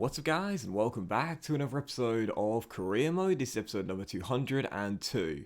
What's up guys, and welcome back to another episode of Career Mode. This is episode number 202.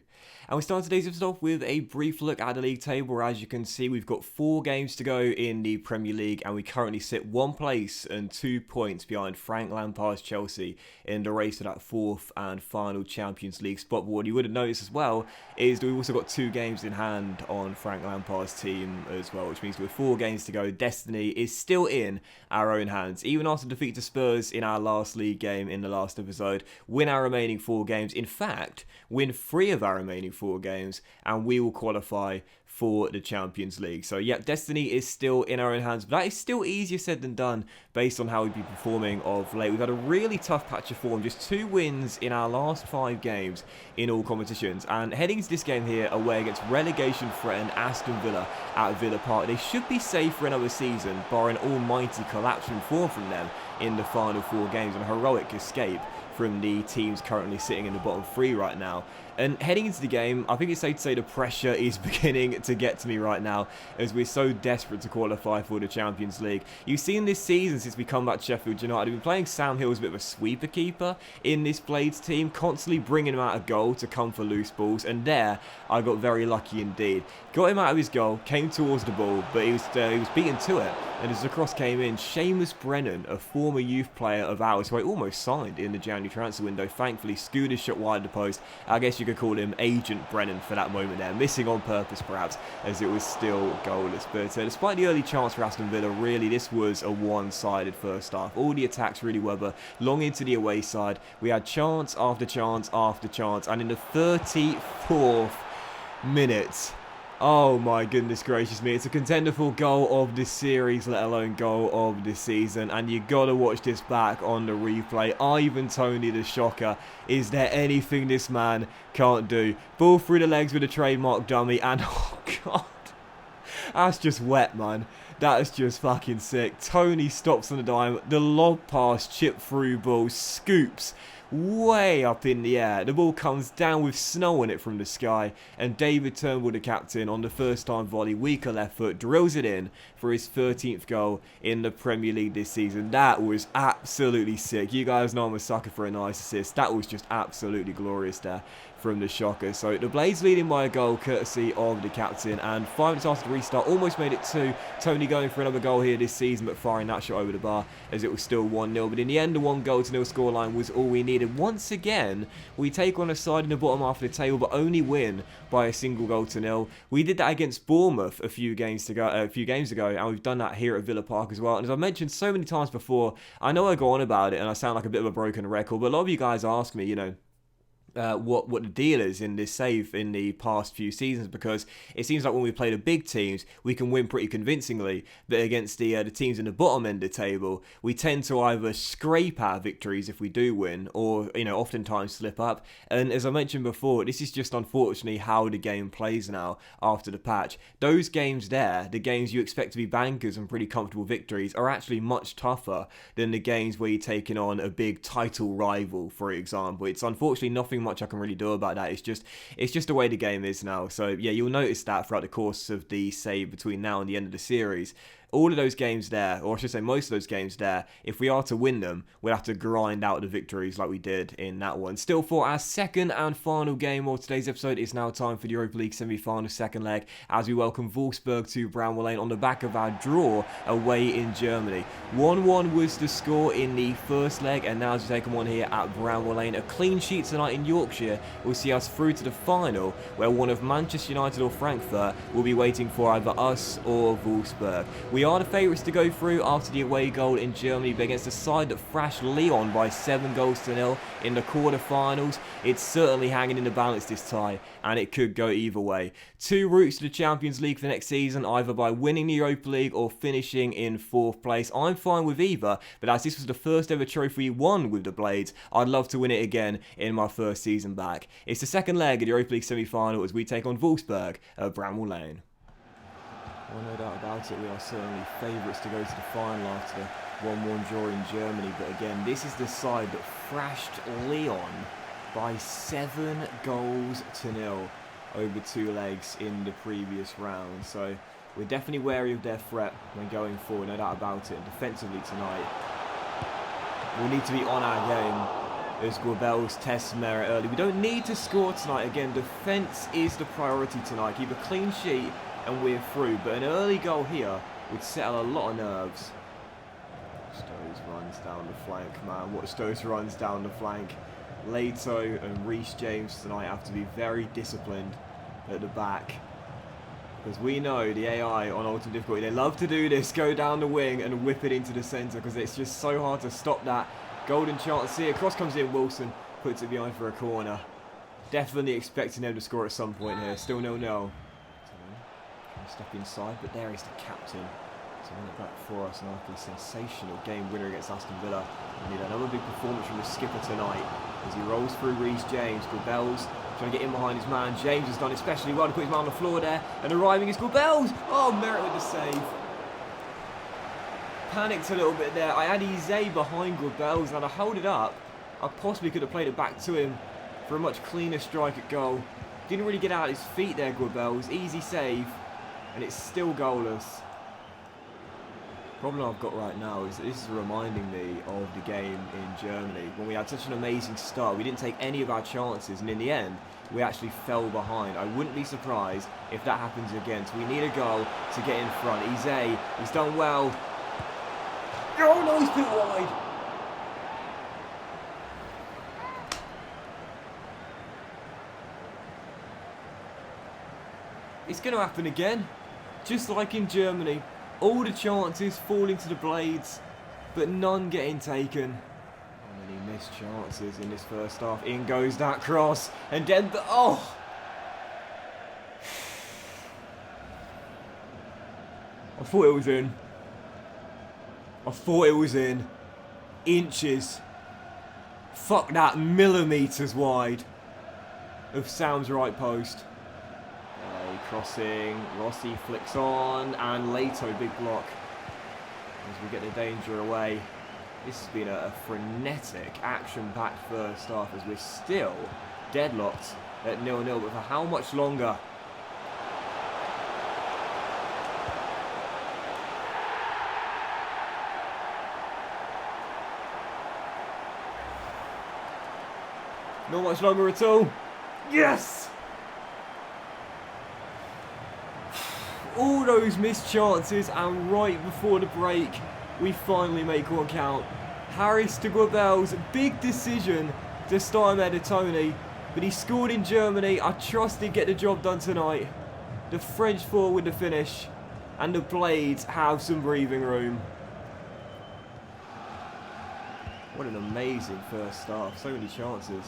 And we start today's episode off with a brief look at the league table, where as you can see we've got 4 games to go in the Premier League, and we currently sit 1 place and 2 points behind Frank Lampard's Chelsea in the race for that 4th and final Champions League spot. But what you would have noticed as well is that we've also got 2 games in hand on Frank Lampard's team as well, which means with 4 games to go, destiny is still in our own hands. Even after defeat to Spurs in our last league game in the last episode, win our remaining 4 games. In fact, win 3 of our remaining 4 games, and we will qualify for the Champions League. So yeah, destiny is still in our own hands, but that is still easier said than done based on how we've been performing of late. We've had a really tough patch of form, just 2 wins in our last 5 games in all competitions, and heading into this game here away against relegation threatened Aston Villa at Villa Park, they should be safe for another season, barring almighty collapse in form from them in the final 4 games, and a heroic escape from the teams currently sitting in the bottom 3 right now. And heading into the game, I think it's safe to say the pressure is beginning to get to me right now, as we're so desperate to qualify for the Champions League. You've seen this season since we come back to Sheffield United, we've been playing Sam Hill as a bit of a sweeper keeper in this Blades team, constantly bringing him out of goal to come for loose balls, and there I got very lucky indeed. Got him out of his goal, came towards the ball, but he was beaten to it, and as the cross came in, Seamus Brennan, a former youth player of ours who I almost signed in the January transfer window, thankfully skewed his shot wide of the post. I guess you could call him Agent Brennan for that moment there, missing on purpose perhaps, as it was still goalless. But despite the early chance for Aston Villa, really this was a one-sided first half. All the attacks really were long into the away side. We had chance after chance after chance, and in the 34th minute, oh my goodness gracious me, it's a contender for goal of this series, let alone goal of this season, and you gotta watch this back on the replay. Ivan Toney, the shocker. Is there anything this man can't do? Ball through the legs with a trademark dummy, and oh god, that's just wet, man. That is just fucking sick. Toney stops on the dime, the lob pass, chip through ball, scoops way up in the air. The ball comes down with snow on it from the sky, and David Turnbull, the captain, on the first time volley, weaker left foot, drills it in for his 13th goal in the Premier League this season. That was absolutely sick. You guys know I'm a sucker for a nice assist. That was just absolutely glorious there from the shocker. So the Blades leading by a goal courtesy of the captain, and 5 minutes after the restart, almost made it 2. Toney going for another goal here this season, but firing that shot over the bar as it was still 1-0. But in the end, the 1-0 scoreline was all we needed. Once again, we take on a side in the bottom half of the table, but only win by a single goal to nil. We did that against Bournemouth a few games ago, and we've done that here at Villa Park as well. And as I've mentioned so many times before, I know I go on about it and I sound like a bit of a broken record, but a lot of you guys ask me, what the deal is in this save in the past few seasons, because it seems like when we play the big teams we can win pretty convincingly, but against the teams in the bottom end of the table we tend to either scrape our victories if we do win, or oftentimes slip up. And as I mentioned before, this is just unfortunately how the game plays now after the patch. Those games there, the games you expect to be bankers and pretty comfortable victories, are actually much tougher than the games where you're taking on a big title rival, for example. It's unfortunately nothing much I can really do about that. It's just the way the game is now. So yeah, you'll notice that throughout the course of the save between now and the end of the series, all of those games there, or I should say most of those games there, if we are to win them, we'll have to grind out the victories like we did in that one. Still, for our second and final game of today's episode, it's now time for the Europa League semi-final second leg, as we welcome Wolfsburg to Bramwell Lane on the back of our draw away in Germany. 1-1 was the score in the first leg, and now as we take them on here at Bramwell Lane, a clean sheet tonight in Yorkshire will see us through to the final, where one of Manchester United or Frankfurt will be waiting for either us or Wolfsburg. We are the favourites to go through after the away goal in Germany, but against a side that thrashed Lyon by 7-0 in the quarter-finals. It's certainly hanging in the balance this tie, and it could go either way. 2 routes to the Champions League for next season, either by winning the Europa League or finishing in 4th place. I'm fine with either, but as this was the first ever trophy won with the Blades, I'd love to win it again in my first season back. It's the second leg of the Europa League semi-final as we take on Wolfsburg at Bramwell Lane. Well, no doubt about it, we are certainly favourites to go to the final after the 1-1 draw in Germany. But again, this is the side that thrashed Lyon by 7-0 over 2 legs in the previous round. So we're definitely wary of their threat when going forward, no doubt about it. And defensively tonight, We'll need to be on our game as Guabels tests merit early. We don't need to score tonight. Again, defence is the priority tonight. Keep a clean sheet and we're through. But an early goal here would settle a lot of nerves. Stones runs down the flank, man. Watch Stones runs down the flank. Leto and Reece James tonight have to be very disciplined at the back. Because we know the AI on Ultimate Difficulty, they love to do this, go down the wing and whip it into the centre because it's just so hard to stop that. Golden chance here, cross comes in, Wilson puts it behind for a corner. Definitely expecting them to score at some point here, still 0-0. Step inside, but there is the captain. So run it back for us, and after a sensational game winner against Aston Villa. We need another big performance from the skipper tonight as he rolls through Reece James. Guabels trying to get in behind his man. James has done especially well to put his man on the floor there, and arriving is Guabels. Oh, Merritt with the save. Panicked a little bit there. I had Eze behind Guabels, and I'd hold it up. I possibly could have played it back to him for a much cleaner strike at goal. Didn't really get out his feet there, Guabels. Easy save, and it's still goalless. Problem I've got right now is that this is reminding me of the game in Germany when we had such an amazing start. We didn't take any of our chances, and in the end we actually fell behind. I wouldn't be surprised if that happens again. So we need a goal to get in front. Eze, he's done well. Oh no, he's put it wide. It's going to happen again, just like in Germany. All the chances falling to the blades, but none getting taken. How many missed chances in this first half? In goes that cross, and then oh! I thought it was in. I thought it was in. Inches. Fuck that, millimetres wide of Sam's right post. Crossing, Rossi flicks on, and Leto, big block as we get the danger away. This has been a frenetic, action-packed first half as we're still deadlocked at 0-0, but for how much longer? Not much longer at all. Yes! All those missed chances, and right before the break, we finally make one count. Harris to Guabels, big decision to start him Tony, but he scored in Germany. I trust he'd get the job done tonight. The French four with the finish, and the Blades have some breathing room. What an amazing first half, so many chances.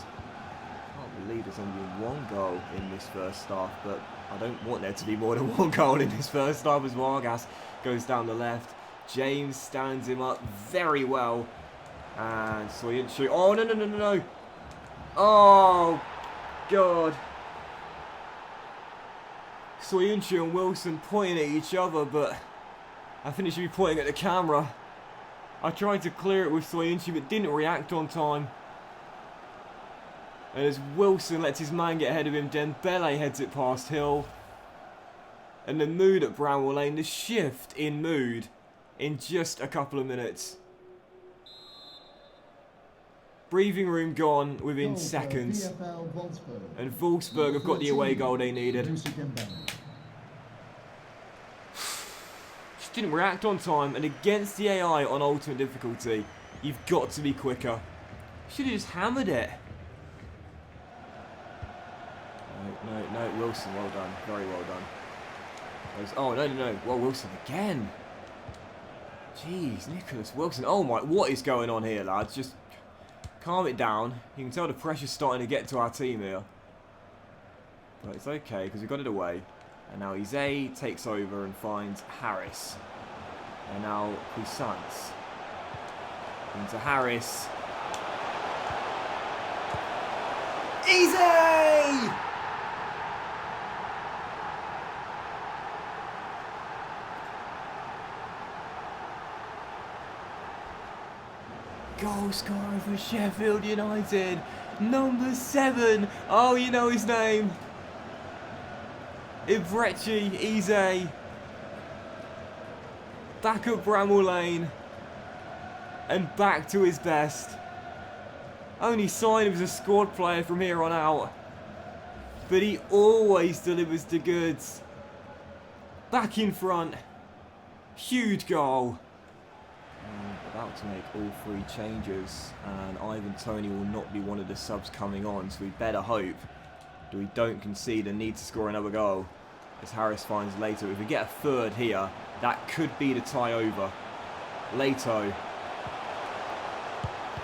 Can't believe there's only been one goal in this first half, but I don't want there to be more than one goal in this first half as Vargas goes down the left. James stands him up very well. And Soyuncu. Oh, no. Oh, God. Soyuncu and Wilson pointing at each other, but I think he should be pointing at the camera. I tried to clear it with Soyuncu, but didn't react on time. And as Wilson lets his man get ahead of him, Dembele heads it past Hill. And the mood at Bramall Lane, the shift in mood in just a couple of minutes. Breathing room gone within seconds. And Wolfsburg have got the away goal they needed. Just didn't react on time, and against the AI on ultimate difficulty, you've got to be quicker. Should have just hammered it. No, Wilson, well done. Very well done. Oh, no. Well, Wilson again. Jeez, Nicholas Wilson. Oh my, what is going on here, lads? Just calm it down. You can tell the pressure's starting to get to our team here. But it's okay, because we got it away. And now Eze takes over and finds Harris. And now Puissance. Into Harris. Eze! Goal scorer for Sheffield United, number 7. Oh, you know his name. Ibrechi Eze. Back at Bramall Lane. and back to his best. Only sign of as a squad player from here on out. But he always delivers the goods. Back in front. Huge goal. About to make all 3 changes, and Ivan Toney will not be one of the subs coming on, so we better hope that we don't concede and need to score another goal, as Harris finds Leto. If we get a third here, that could be the tie over. Leto.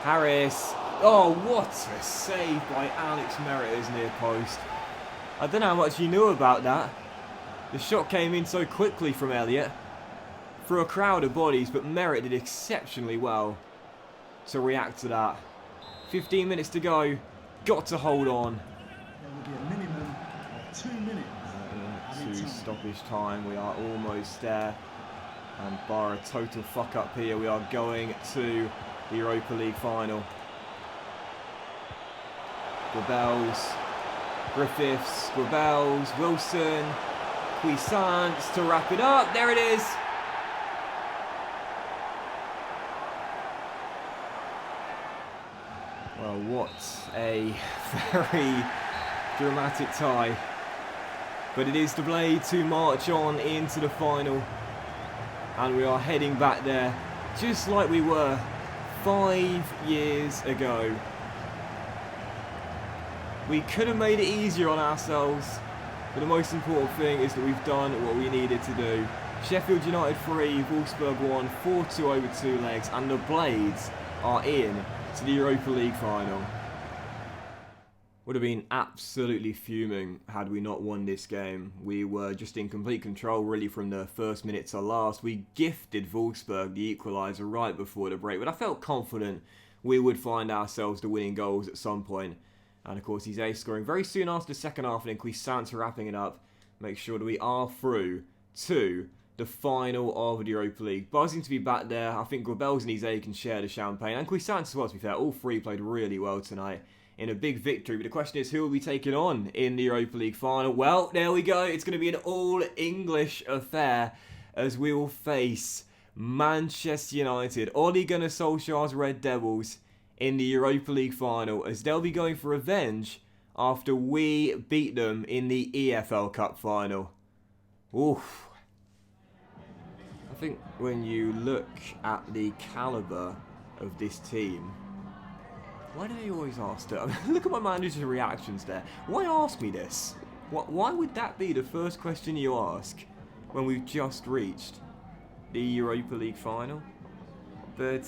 Harris. Oh, what a save by Alex Meriter's near post. I don't know how much you knew about that. The shot came in so quickly from Elliott through a crowd of bodies, but Merritt did exceptionally well to react to that. 15 minutes to go. Got to hold on. There will be a minimum of 2 minutes. To stoppage time. We are almost there. And bar a total fuck up here, we are going to the Europa League final. Grebels, Griffiths, Grebels, Wilson, Cuisance to wrap it up. There it is. Well, what a very dramatic tie. But it is the Blade to march on into the final. And we are heading back there just like we were 5 years ago. We could have made it easier on ourselves, but the most important thing is that we've done what we needed to do. Sheffield United 3, Wolfsburg 1, 4-2 over 2 legs, and the Blades are in to the Europa League final. Would have been absolutely fuming had we not won this game. We were just in complete control really from the first minute to last. We gifted Wolfsburg the equaliser right before the break, but I felt confident we would find ourselves the winning goals at some point. And of course he's scoring very soon after the second half, and then Cuisance wrapping it up. Make sure that we are through to the final of the Europa League. Buzzing to be back there. I think Grebels and Eze can share the champagne. And Cuisance as well, to be fair. All 3 played really well tonight in a big victory. But the question is, who will be taking on in the Europa League final? Well, there we go. It's going to be an all-English affair as we will face Manchester United. Ole Gunnar Solskjaer's Red Devils in the Europa League final, as they'll be going for revenge after we beat them in the EFL Cup final. Oof. I think when you look at the calibre of this team, why do they always ask that? Look at my manager's reactions there. Why ask me this? Why would that be the first question you ask when we've just reached the Europa League final? But,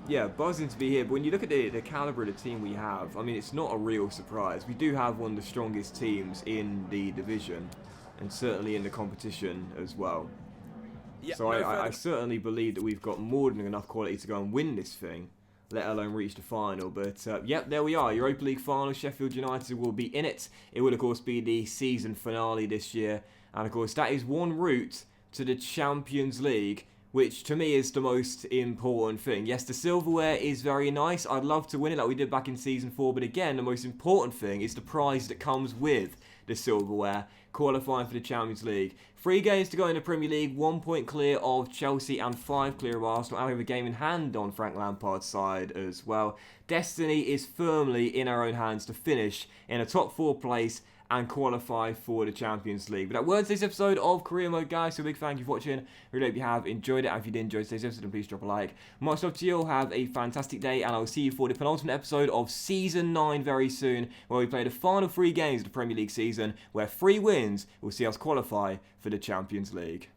yeah, buzzing to be here. But when you look at the calibre of the team we have, I mean, it's not a real surprise. We do have one of the strongest teams in the division, and certainly in the competition as well. Yep, so I certainly believe that we've got more than enough quality to go and win this thing, let alone reach the final. But, yep, there we are. Europa League final. Sheffield United will be in it. It will, of course, be the season finale this year. And, of course, that is one route to the Champions League, which to me is the most important thing. Yes, the silverware is very nice. I'd love to win it like we did back in Season 4. But again, the most important thing is the prize that comes with the silverware, qualifying for the Champions League. 3 games to go in the Premier League, 1 point clear of Chelsea and 5 clear of Arsenal. And we have a game in hand on Frank Lampard's side as well. Destiny is firmly in our own hands to finish in a top 4 place and qualify for the Champions League. But that was this episode of Career Mode, guys. So a big thank you for watching. Really hope you have enjoyed it. And if you did enjoy today's episode, then please drop a like. Much love to you all. Have a fantastic day, and I'll see you for the penultimate episode of Season 9 very soon, where we play the final 3 games of the Premier League season, where 3 wins will see us qualify for the Champions League.